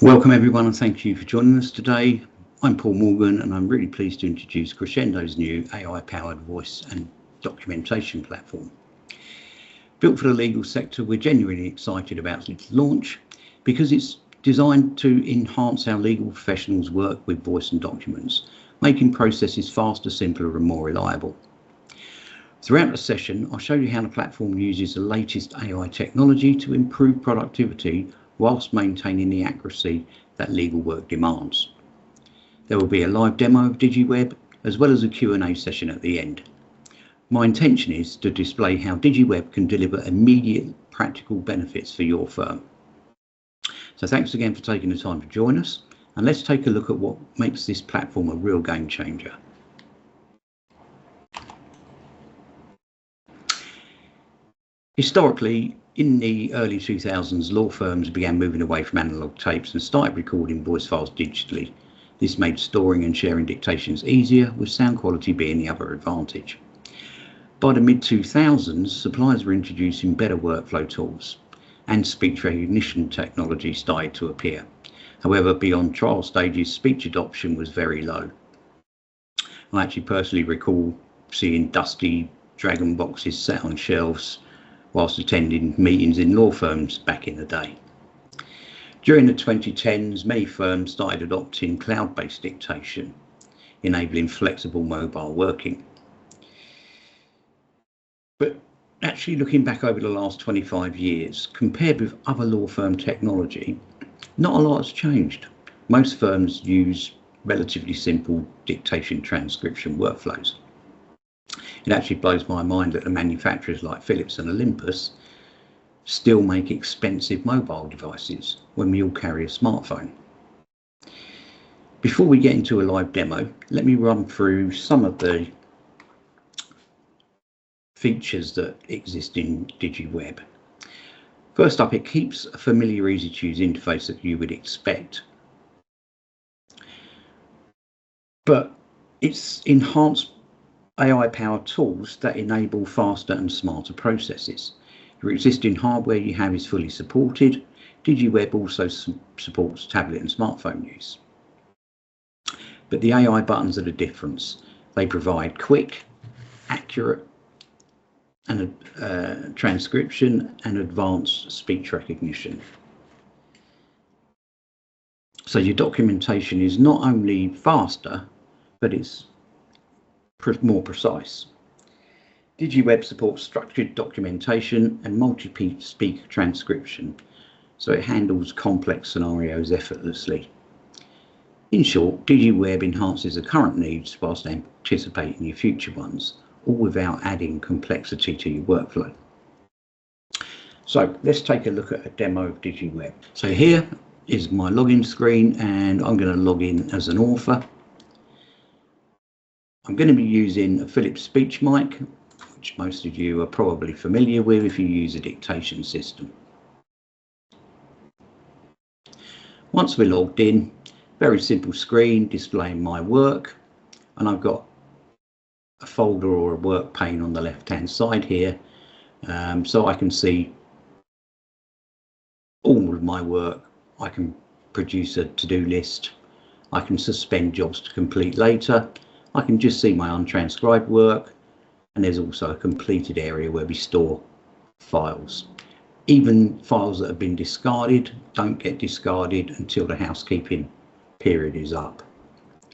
Welcome everyone, and thank you for joining us today. I'm Paul Morgan, and I'm really pleased to introduce Crescendo's new AI-powered voice and documentation platform. Built for the legal sector, we're genuinely excited about its launch because it's designed to enhance how legal professionals work with voice and documents, making processes faster, simpler and more reliable. Throughout the session, I'll show you how the platform uses the latest AI technology to improve productivity whilst maintaining the accuracy that legal work demands. There will be a live demo of DigiWeb as well as a Q&A session at the end. My intention is to display how DigiWeb can deliver immediate practical benefits for your firm. So thanks again for taking the time to join us, and let's take a look at what makes this platform a real game changer. Historically, in the early 2000s, law firms began moving away from analog tapes and started recording voice files digitally. This made storing and sharing dictations easier, with sound quality being the other advantage. By the mid-2000s, suppliers were introducing better workflow tools, and speech recognition technology started to appear. However, beyond trial stages, speech adoption was very low. I actually personally recall seeing dusty Dragon boxes sat on shelves whilst attending meetings in law firms back in the day. During the 2010s, many firms started adopting cloud-based dictation, enabling flexible mobile working. But actually, looking back over the last 25 years, compared with other law firm technology, not a lot has changed. Most firms use relatively simple dictation transcription workflows. It actually blows my mind that the manufacturers like Philips and Olympus still make expensive mobile devices when we all carry a smartphone. Before we get into a live demo, let me run through some of the features that exist in DigiWeb. First up, it keeps a familiar, easy-to-use interface that you would expect, but it's enhanced AI-powered tools that enable faster and smarter processes. Your existing hardware you have is fully supported. DigiWeb also supports tablet and smartphone use. But the AI buttons are the difference. They provide quick, accurate, and transcription and advanced speech recognition. So your documentation is not only faster, but it's more precise. DigiWeb supports structured documentation and multi-speaker transcription, so it handles complex scenarios effortlessly. In short, DigiWeb enhances the current needs whilst anticipating your future ones, all without adding complexity to your workflow. So let's take a look at a demo of DigiWeb. So here is my login screen, and I'm going to log in as an author. I'm going to be using a Philips speech mic, which most of you are probably familiar with if you use a dictation system. Once we're logged in, very simple screen displaying my work, and I've got a folder or a work pane on the left hand side here, so I can see all of my work. I can produce a to-do list, I can suspend jobs to complete later, I can just see my untranscribed work, and there's also a completed area where we store files. Even files that have been discarded don't get discarded until the housekeeping period is up.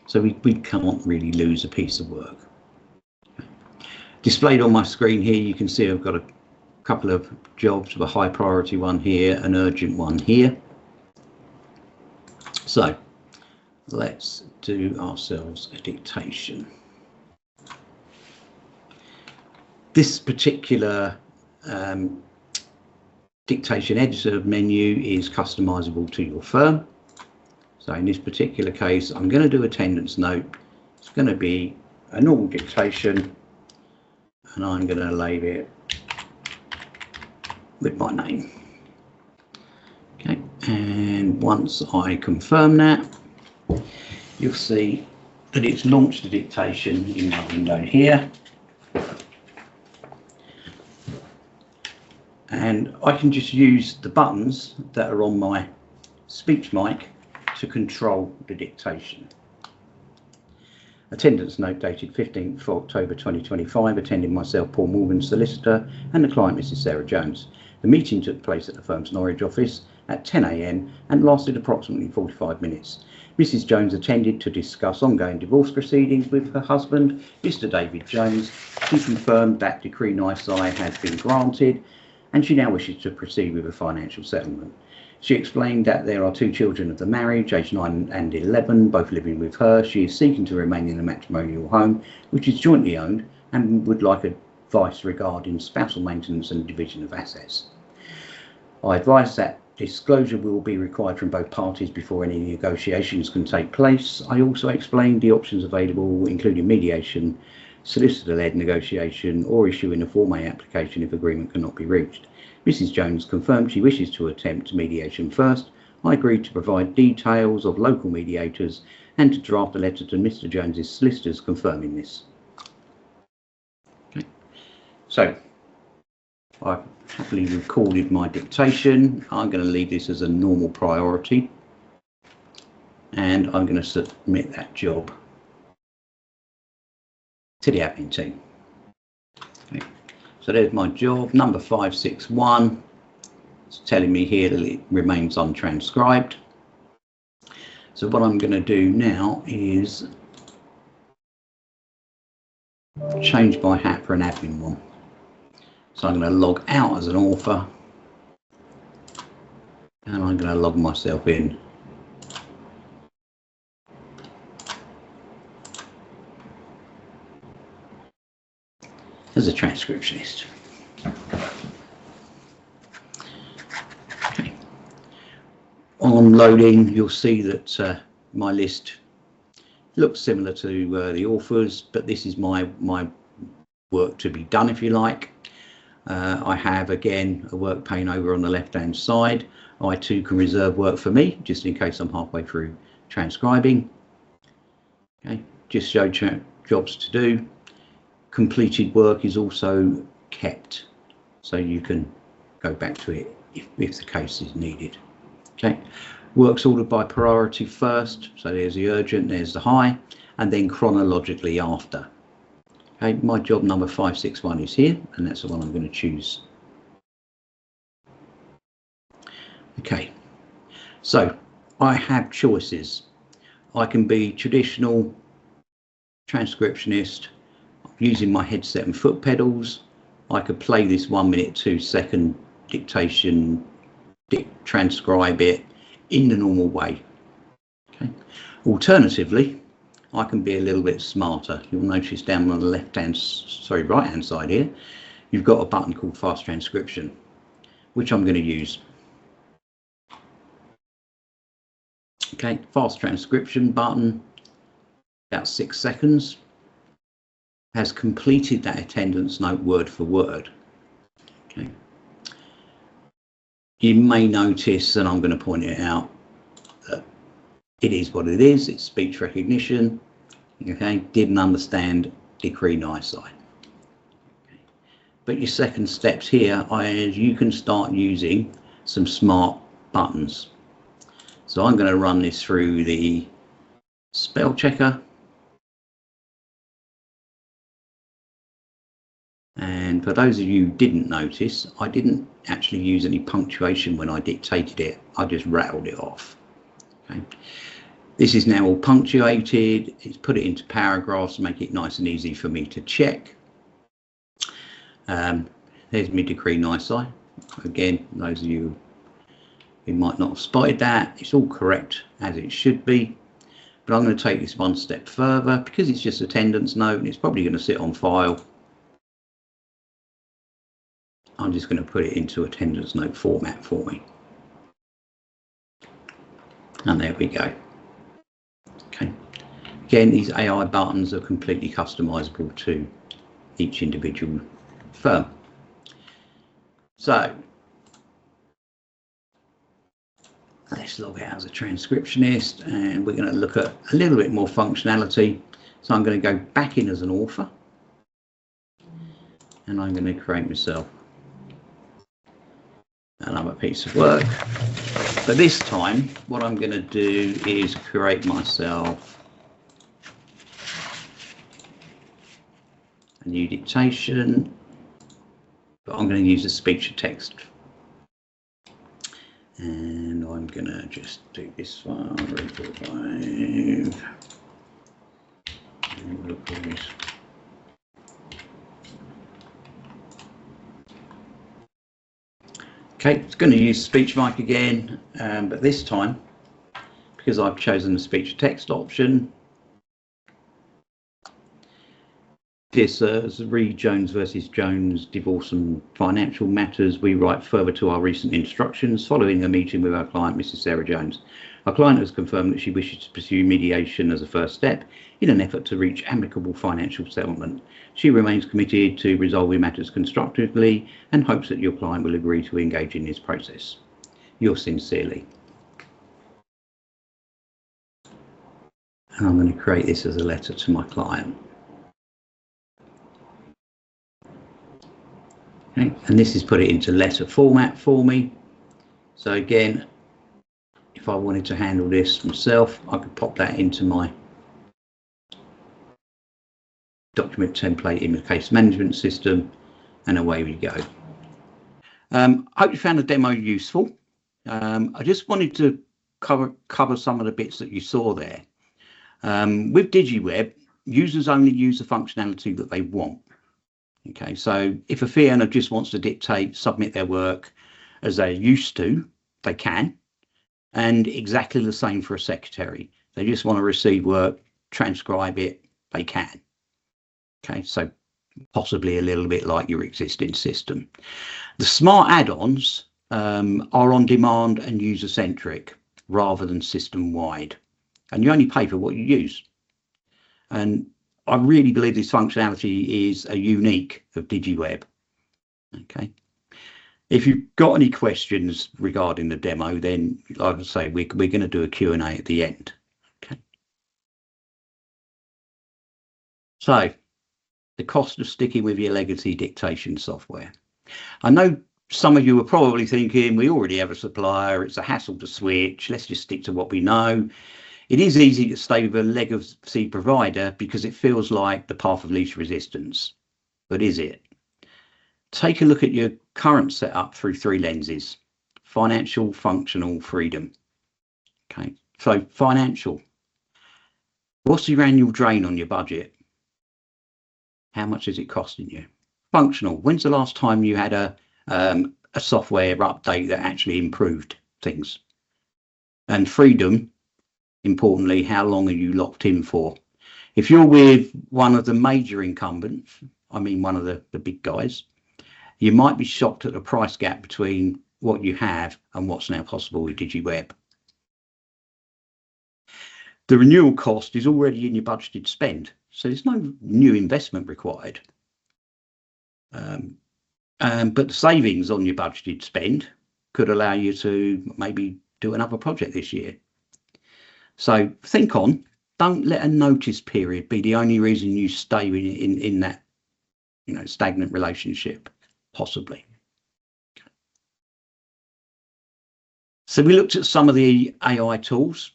So we can't really lose a piece of work. Displayed on my screen here, you can see I've got a couple of jobs, a high priority one here, an urgent one here. So let's do ourselves a dictation. This particular dictation editor menu is customizable to your firm. So in this particular case, I'm going to do attendance note. It's going to be a normal dictation, and I'm going to label it with my name. Okay, and once I confirm that, you'll see that it's launched the dictation in my window here. And I can just use the buttons that are on my speech mic to control the dictation. Attendance note dated 15th October 2025, attending myself, Paul Morgan, solicitor, and the client, Mrs. Sarah Jones. The meeting took place at the firm's Norwich office at 10 AM and lasted approximately 45 minutes. Mrs. Jones attended to discuss ongoing divorce proceedings with her husband, Mr. David Jones. She confirmed that decree nisi has been granted and she now wishes to proceed with a financial settlement. She explained that there are 2 children of the marriage, aged 9 and 11, both living with her. She is seeking to remain in the matrimonial home, which is jointly owned, and would like advice regarding spousal maintenance and division of assets. I advise that disclosure will be required from both parties before any negotiations can take place. I also explained the options available, including mediation, solicitor-led negotiation, or issuing a Form A application if agreement cannot be reached. Mrs. Jones confirmed she wishes to attempt mediation first. I agreed to provide details of local mediators and to draft a letter to Mr. Jones's solicitors confirming this. Okay. So I've happily recorded my dictation. I'm going to leave this as a normal priority and I'm going to submit that job to the admin team. Okay. So there's my job, number 561. It's telling me here that it remains untranscribed. So what I'm going to do now is change my hat for an admin one. So I'm going to log out as an author and I'm going to log myself in as a transcriptionist. Okay. On loading, you'll see that my list looks similar to the authors, but this is my work to be done, if you like. I have again a work pane over on the left hand side. I too can reserve work for me just in case I'm halfway through transcribing. Okay, just show jobs to do. Completed work is also kept, so you can go back to it if the case is needed. Okay, work's ordered by priority first, so there's the urgent, there's the high, and then chronologically after. Okay, my job number 561 is here, and that's the one I'm going to choose. Okay, so I have choices. I can be traditional transcriptionist using my headset and foot pedals. I could play this 1 minute 2 second dictation, transcribe it in the normal way. Okay. Alternatively, I can be a little bit smarter. You'll notice down on the right hand side here, you've got a button called fast transcription, which I'm going to use. Okay, fast transcription button, about 6 seconds, has completed that attendance note word for word. Okay. You may notice, and I'm going to point it out, that it is what it is. It's speech recognition. Okay, didn't understand decree nisi. Okay. But your second steps here is you can start using some smart buttons. So I'm going to run this through the spell checker. And for those of you who didn't notice, I didn't actually use any punctuation when I dictated it. I just rattled it off. Okay. This is now all punctuated. It's put it into paragraphs to make it nice and easy for me to check. There's my decree nisi. Again, those of you who might not have spotted that, it's all correct as it should be. But I'm going to take this one step further because it's just attendance note and it's probably going to sit on file. I'm just going to put it into attendance note format for me. And there we go. Okay. Again, these AI buttons are completely customizable to each individual firm. So let's log out as a transcriptionist and we're going to look at a little bit more functionality. So I'm going to go back in as an author and I'm going to create myself another piece of work. So this time, what I'm going to do is create myself a new dictation, but I'm going to use a speech to text. And I'm going to just do this one, 345. And we'll call this. Okay, it's going to use speech mic again, but this time, because I've chosen the speech to text option, dear sirs, re Jones versus Jones, divorce and financial matters. We write further to our recent instructions following a meeting with our client, Mrs. Sarah Jones. Our client has confirmed that she wishes to pursue mediation as a first step in an effort to reach amicable financial settlement. She remains committed to resolving matters constructively and hopes that your client will agree to engage in this process. Yours sincerely. And I'm going to create this as a letter to my client. Okay, and this is put it into letter format for me. So again, if I wanted to handle this myself, I could pop that into my document template in the case management system, and away we go. I hope you found the demo useful. I just wanted to cover some of the bits that you saw there. With DigiWeb, users only use the functionality that they want. Okay, so if a fee earner just wants to dictate, submit their work as they're used to, they can. And exactly the same for a secretary. They just want to receive work, transcribe it, they can. Okay, so possibly a little bit like your existing system. The smart add-ons are on demand and user-centric rather than system-wide. And you only pay for what you use. And I really believe this functionality is a unique of DigiWeb. Okay. If you've got any questions regarding the demo, then like I say, we're going to do a Q&A at the end. Okay. So the cost of sticking with your legacy dictation software. I know some of you are probably thinking, we already have a supplier, it's a hassle to switch, let's just stick to what we know. It is easy to stay with a legacy provider because it feels like the path of least resistance. But is it? Take a look at your current setup through three lenses: financial, functional, freedom. Okay, so financial. What's your annual drain on your budget? How much is it costing you? Functional. When's the last time you had a software update that actually improved things? And freedom, importantly, how long are you locked in for? If you're with one of the major incumbents, I mean one of the big guys, you might be shocked at the price gap between what you have and what's now possible with DigiWeb. The renewal cost is already in your budgeted spend, so there's no new investment required. But the savings on your budgeted spend could allow you to maybe do another project this year. So think on, don't let a notice period be the only reason you stay in that, stagnant relationship, possibly. So we looked at some of the AI tools.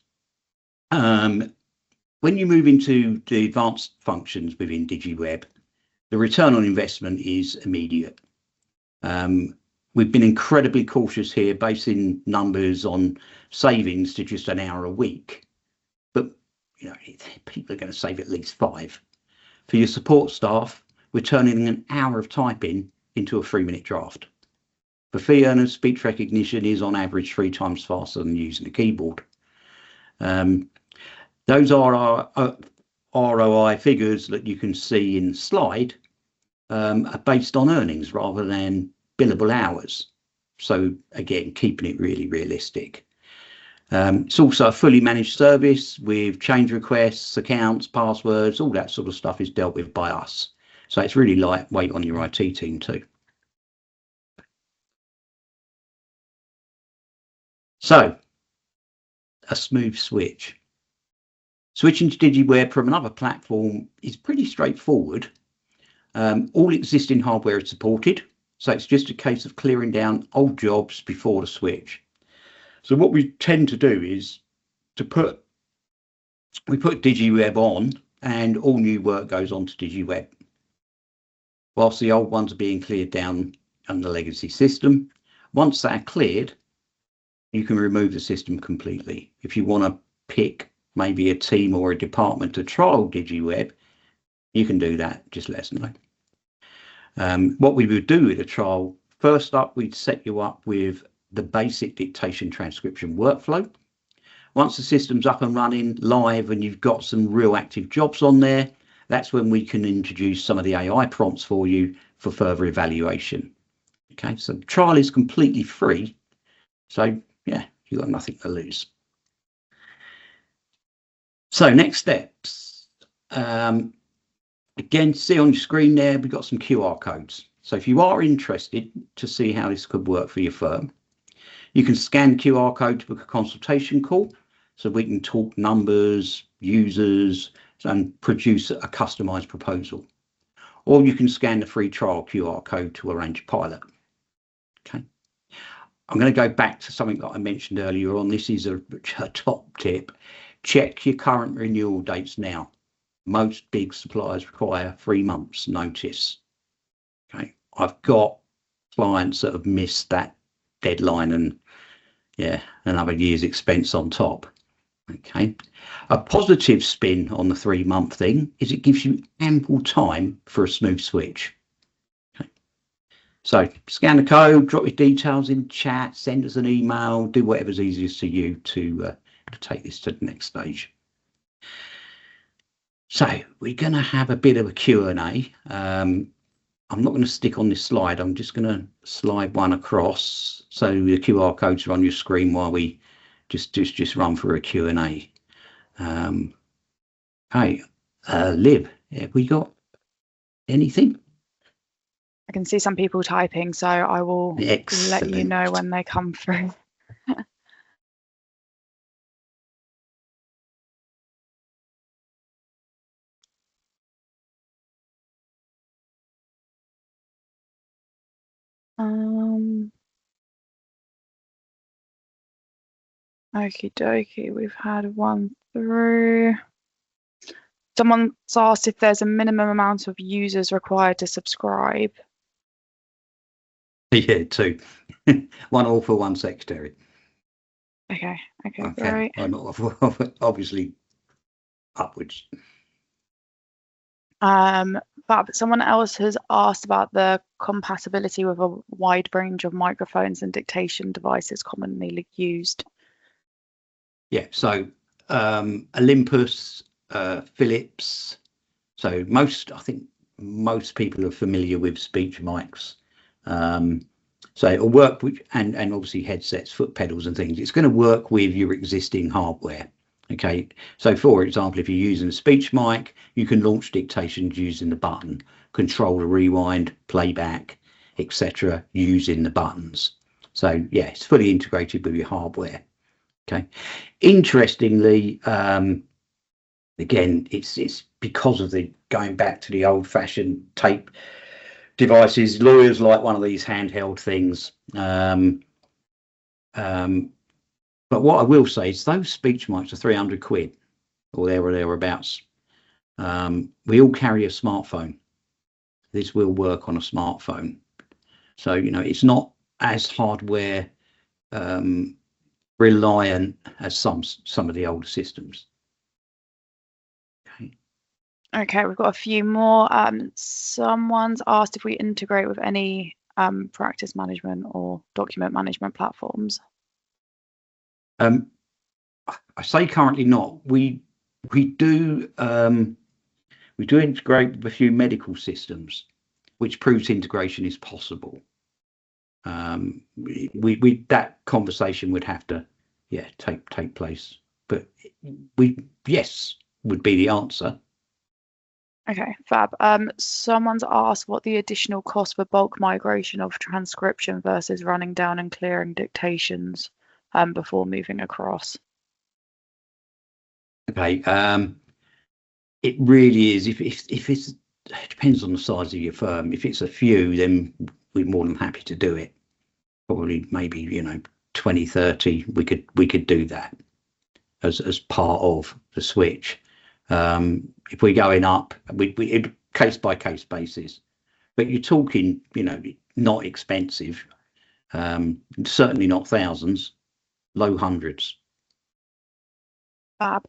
When you move into the advanced functions within DigiWeb, the return on investment is immediate. We've been incredibly cautious here, basing numbers on savings to just an hour a week. But people are going to save at least 5. For your support staff, we're turning an hour of typing into a 3-minute draft. For fee earners, speech recognition is on average 3 times faster than using a keyboard. Those are our ROI figures that you can see in the slide are based on earnings rather than billable hours. So again, keeping it really realistic. It's also a fully managed service with change requests, accounts, passwords, all that sort of stuff is dealt with by us. So it's really lightweight on your IT team too. So a smooth switch. Switching to DigiWeb from another platform is pretty straightforward. All existing hardware is supported, so it's just a case of clearing down old jobs before the switch. So what we tend to do is we put DigiWeb on, and all new work goes on to DigiWeb, whilst the old ones are being cleared down on the legacy system. Once they're cleared, you can remove the system completely. If you want to pick maybe a team or a department to trial DigiWeb, you can do that. Just let us know. What we would do with a trial, first up, we'd set you up with the basic dictation transcription workflow. Once the system's up and running live and you've got some real active jobs on there, that's when we can introduce some of the AI prompts for you for further evaluation. Okay, so the trial is completely free. So yeah, you've got nothing to lose. So next steps. Again, see on your screen there, we've got some QR codes. So if you are interested to see how this could work for your firm, you can scan the QR code to book a consultation call, so we can talk numbers, users, and produce a customized proposal. Or you can scan the free trial QR code to arrange a pilot. Okay. I'm going to go back to something that I mentioned earlier on. This is a top tip. Check your current renewal dates now. Most big suppliers require 3 months notice. Okay. I've got clients that have missed that deadline, and yeah, another year's expense on top. Okay. A positive spin on the 3-month thing is it gives you ample time for a smooth switch. Okay. So scan the code, drop your details in chat, send us an email, do whatever's easiest for you to take this to the next stage. So we're going to have a bit of a Q&A. I'm not going to stick on this slide. I'm just going to slide one across. So the QR codes are on your screen while we just run through a Q&A. Hey, Liv, have we got anything? I can see some people typing, so I will let you know when they come through. Okie dokie, we've had one through. Someone's asked if there's a minimum amount of users required to subscribe. Yeah, 2. 1 author, 1 secretary. Okay, great. Obviously upwards. But someone else has asked about the compatibility with a wide range of microphones and dictation devices commonly used. Yeah, so Olympus, Philips. So I think most people are familiar with speech mics. So it'll work with, and obviously headsets, foot pedals and things. It's going to work with your existing hardware. Okay, so for example, if you're using a speech mic, you can launch dictations using the button, control the rewind, playback, etc. using the buttons. So yeah, it's fully integrated with your hardware. Okay, interestingly, again, it's because of the going back to the old-fashioned tape devices. Lawyers like one of these handheld things. But what I will say is those speech mics are 300 quid or thereabouts. We all carry a smartphone. This will work on a smartphone. So, you know, it's not as hardware reliant as some of the older systems. Okay, we've got a few more. Someone's asked if we integrate with any practice management or document management platforms. I say currently not. We do integrate with a few medical systems, which proves integration is possible. That conversation would have to take place, but yes would be the answer. Okay, fab. Someone's asked what the additional cost for bulk migration of transcription versus running down and clearing dictations before moving across. Okay, it really is. If it's, it depends on the size of your firm. If it's a few, then we're more than happy to do it. Probably maybe, you know, 2030, we could do that as part of the switch. If we're going up, we case by case basis, but you're talking, you know, not expensive, certainly not thousands, low hundreds.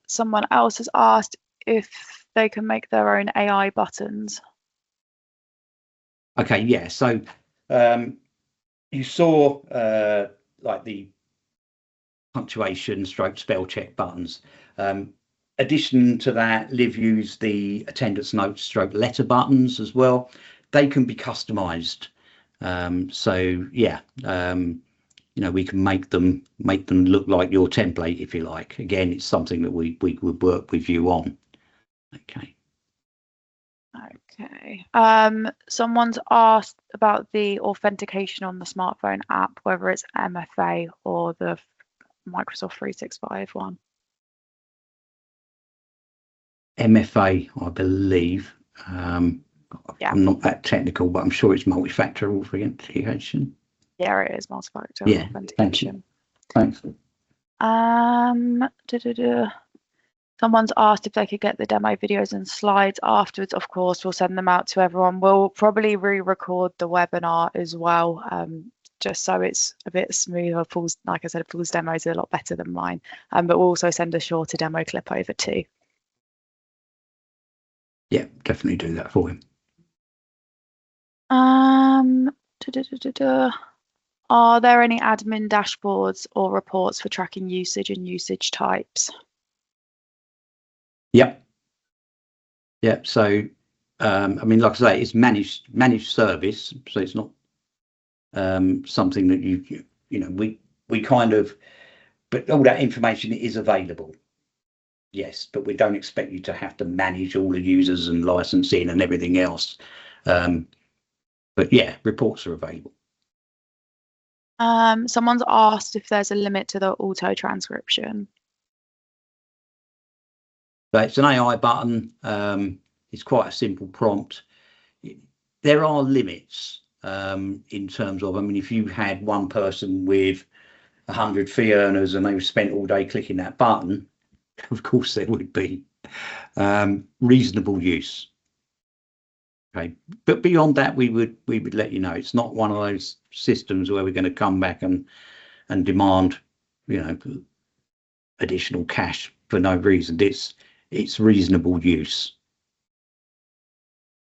Someone else has asked if they can make their own AI buttons. Okay, yeah. So you saw like the punctuation stroke spell check buttons. Addition to that, Liv used the attendance note stroke letter buttons as well. They can be customized. So yeah, you know, we can make them look like your template, if you like. Again, it's something that we would work with you on. Okay. Okay. Someone's asked about the authentication on the smartphone app, whether it's MFA or the Microsoft 365 one. MFA, I believe. Yeah. I'm not that technical, but I'm sure it's multi-factor authentication. Yeah, it is multi-factor authentication. Thanks. Someone's asked if they could get the demo videos and slides afterwards. Of course, we'll send them out to everyone. We'll probably re-record the webinar as well, just so it's a bit smoother. Like I said, Paul's demos are a lot better than mine, but we'll also send a shorter demo clip over too. Yeah, definitely do that for him. Are there any admin dashboards or reports for tracking usage and usage types? Yep. So, I mean, like I say, it's managed service, so it's not something that you know, we kind of, but all that information is available. Yes, but we don't expect you to have to manage all the users and licensing and everything else. But yeah, reports are available. Someone's asked if there's a limit to the auto transcription. So it's an AI button. It's quite a simple prompt. There are limits in terms of, I mean, if you had one person with 100 fee earners and they spent all day clicking that button, of course there would be reasonable use. Okay, but beyond that, we would let you know. It's not one of those systems where we're going to come back and demand, you know, additional cash for no reason. It's reasonable use.